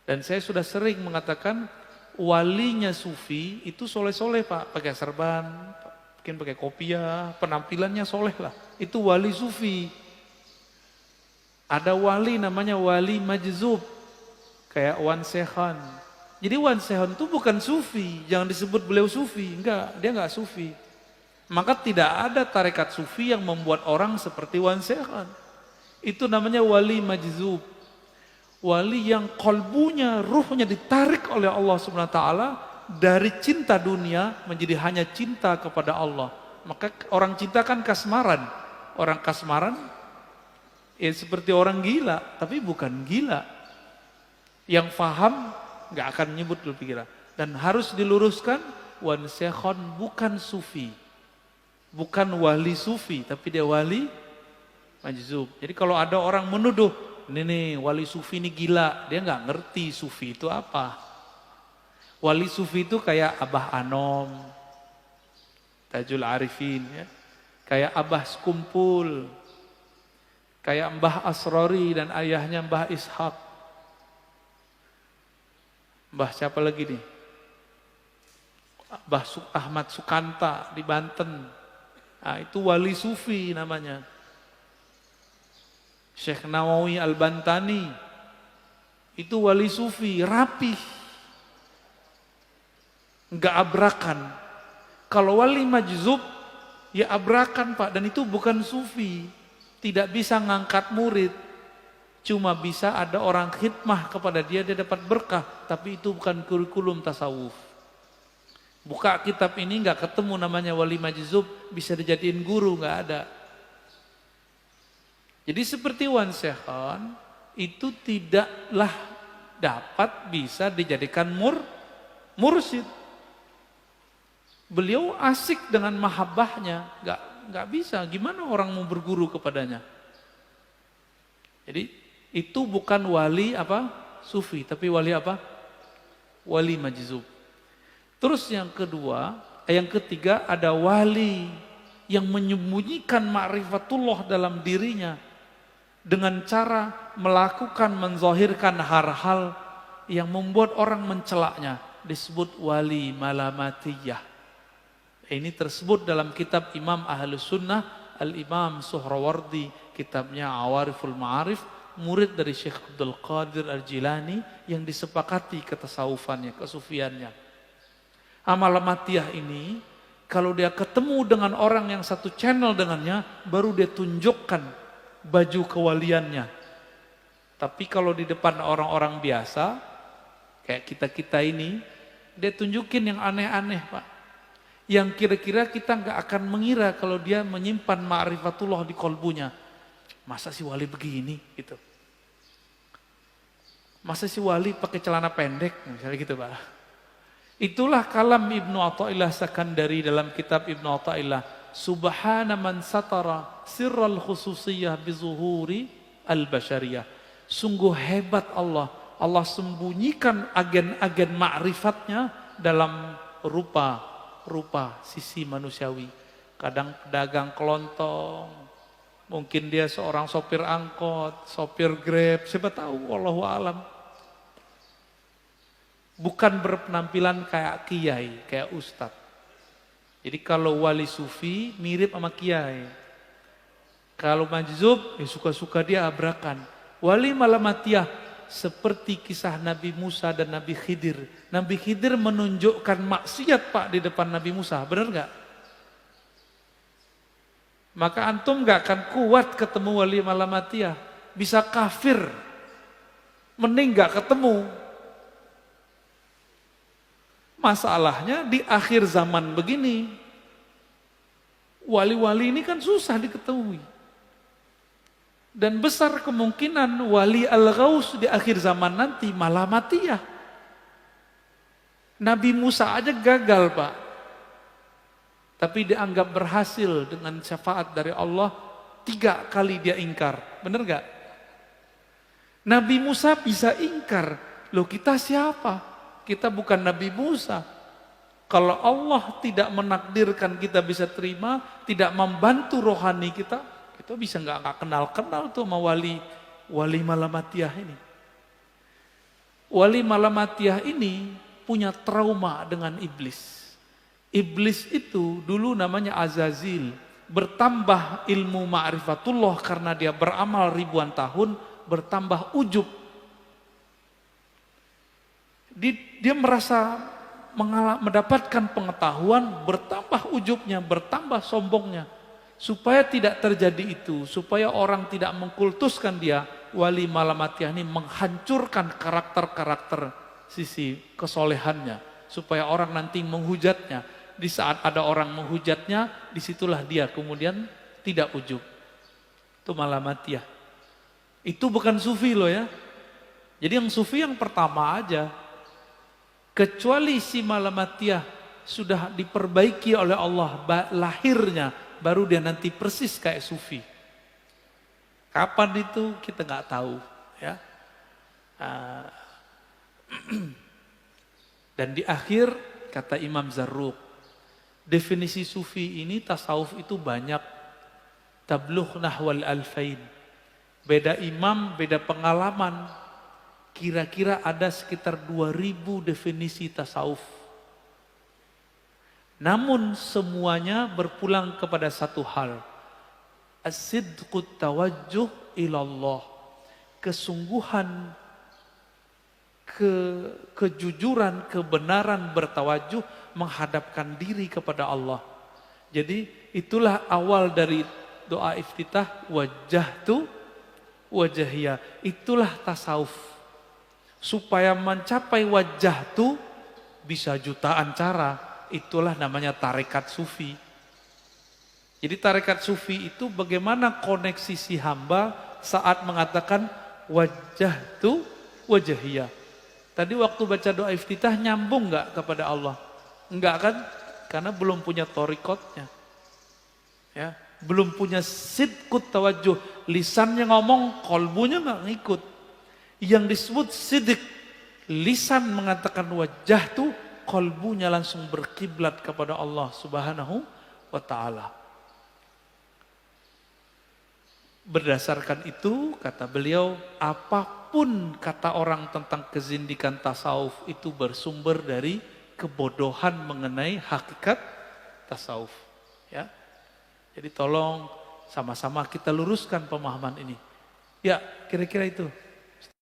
Dan saya sudah sering mengatakan walinya sufi itu soleh-soleh Pak, pakai serban, mungkin pakai kopiah, penampilannya soleh lah. Itu wali sufi. Ada wali namanya wali majzub, kayak Wan Sekhan. Jadi Wan Sekhan itu bukan sufi, jangan disebut beliau sufi, enggak, dia enggak sufi. Maka tidak ada tarekat sufi yang membuat orang seperti Wan Sekhan. Itu namanya wali majzub. Wali yang kolbunya, ruhnya ditarik oleh Allah Subhanahu wa taala dari cinta dunia menjadi hanya cinta kepada Allah. Maka orang cinta kan kasmaran. Orang kasmaran ya seperti orang gila, tapi bukan gila. Yang faham nggak akan nyebut lebih gila. Dan harus diluruskan, Wan Sekhan bukan sufi. Bukan wali sufi, tapi dia wali majzub. Jadi kalau ada orang menuduh, ini nih wali sufi ini gila, dia nggak ngerti sufi itu apa. Wali sufi itu kayak Abah Anom, Tajul Arifin, ya. Kayak Abah Sekumpul, kayak Mbah Asrori dan ayahnya Mbah Ishak. Mbah siapa lagi nih? Mbah Ahmad Sukanta di Banten. Nah, itu wali sufi namanya. Syekh Nawawi Al-Bantani itu wali sufi, rapih, nggak abrakan. Kalau wali majzub ya abrakan Pak, dan itu bukan sufi, tidak bisa ngangkat murid, cuma bisa ada orang khidmah kepada dia, dia dapat berkah, tapi itu bukan kurikulum tasawuf. Buka kitab ini nggak ketemu namanya wali majzub bisa dijadiin guru, nggak ada. Jadi seperti Wan Sekhan itu tidaklah dapat bisa dijadikan mursyid. Beliau asik dengan mahabbahnya, nggak bisa. Gimana orang mau berguru kepadanya? Jadi itu bukan wali apa sufi, tapi wali apa? Wali majzub. Terus yang ketiga ada wali yang menyembunyikan ma'rifatullah dalam dirinya dengan cara melakukan, menzahirkan hal-hal yang membuat orang mencelaknya, disebut wali malamatiyah. Ini tersebut dalam kitab Imam Ahlus Sunnah Al-Imam Suhrawardi, kitabnya Awariful Ma'arif, murid dari Syekh Abdul Qadir Al-Jilani yang disepakati ketasawufannya, kesufiannya. Malamatiyah ini kalau dia ketemu dengan orang yang satu channel dengannya, baru dia tunjukkan baju kewaliannya. Tapi kalau di depan orang-orang biasa, kayak kita-kita ini, dia tunjukin yang aneh-aneh Pak. Yang kira-kira kita nggak akan mengira kalau dia menyimpan ma'rifatullah di kolbunya. Masa si wali begini gitu. Masa si wali pakai celana pendek, misalnya gitu Pak. Itulah kalam Ibnu Athaillah Sakandari dalam kitab Ibnu Athaillah. Subhana man satara sirral khususiyah bizuhuri al-basyariyah. Sungguh hebat Allah. Allah sembunyikan agen-agen ma'rifatnya dalam rupa sisi manusiawi. Kadang pedagang kelontong, mungkin dia seorang sopir angkot, sopir Grab, siapa tahu, wallahu alam. Bukan berpenampilan kayak kiai, kayak ustadz. Jadi kalau wali sufi mirip sama kiai. Kalau majzub ya suka-suka dia abrakan. Wali malamatiyah seperti kisah Nabi Musa dan Nabi Khidir. Nabi Khidir menunjukkan maksiat Pak di depan Nabi Musa, benar nggak? Maka antum nggak akan kuat ketemu wali malamatiyah, bisa kafir, mending nggak ketemu. Masalahnya di akhir zaman begini, wali-wali ini kan susah diketahui. Dan besar kemungkinan wali al-ghaus di akhir zaman nanti malamatiyah. Nabi Musa aja gagal Pak. Tapi dianggap berhasil dengan syafaat dari Allah, 3 kali dia ingkar. Benar gak? Nabi Musa bisa ingkar. Loh kita siapa? Kita bukan Nabi Musa. Kalau Allah tidak menakdirkan kita bisa terima, tidak membantu rohani kita bisa nggak kenal-kenal tuh sama wali malamatiyah ini. Wali Malamatiyah ini punya trauma dengan iblis. Iblis itu dulu namanya Azazil. Bertambah ilmu ma'rifatullah karena dia beramal ribuan tahun, bertambah ujub. Dia merasa mendapatkan pengetahuan, bertambah ujubnya, bertambah sombongnya. Supaya tidak terjadi itu, supaya orang tidak mengkultuskan dia, Wali Malamatiyah ini menghancurkan karakter-karakter sisi kesolehannya. Supaya orang nanti menghujatnya. Di saat ada orang menghujatnya, disitulah dia kemudian tidak ujub. Itu Malamatiyah. Itu bukan sufi loh ya. Jadi yang sufi yang pertama aja. Kecuali si Malamatiyah sudah diperbaiki oleh Allah lahirnya, baru dia nanti persis kayak sufi. Kapan itu kita nggak tahu ya. Dan di akhir kata Imam Zarruq, definisi sufi ini tasawuf itu banyak. Tablugh nahwal alfain. Beda imam, beda pengalaman. Kira-kira ada sekitar 2000 definisi tasawuf. Namun semuanya berpulang kepada satu hal. As-sidqut tawajjuh ilallah. Kesungguhan, kejujuran, kebenaran bertawajuh menghadapkan diri kepada Allah. Jadi itulah awal dari doa iftitah, wajjahtu wajahiyah. Itulah tasawuf. Supaya mencapai wajjahtu bisa jutaan cara. Itulah namanya tarekat sufi. Jadi tarekat sufi itu bagaimana koneksi si hamba saat mengatakan wajjahtu wajahiyah. Tadi waktu baca doa iftitah nyambung nggak kepada Allah? Enggak kan? Karena belum punya torikotnya. Ya, belum punya sidqut tawajuh. Lisannya ngomong, kolbunya nggak ngikut. Yang disebut sidik, lisan mengatakan wajah tuh, kolbunya langsung berkiblat kepada Allah Subhanahu wa Ta'ala. Berdasarkan itu, kata beliau, apapun kata orang tentang kezindikan tasawuf itu bersumber dari kebodohan mengenai hakikat tasawuf. Ya, jadi tolong sama-sama kita luruskan pemahaman ini. Ya, kira-kira itu.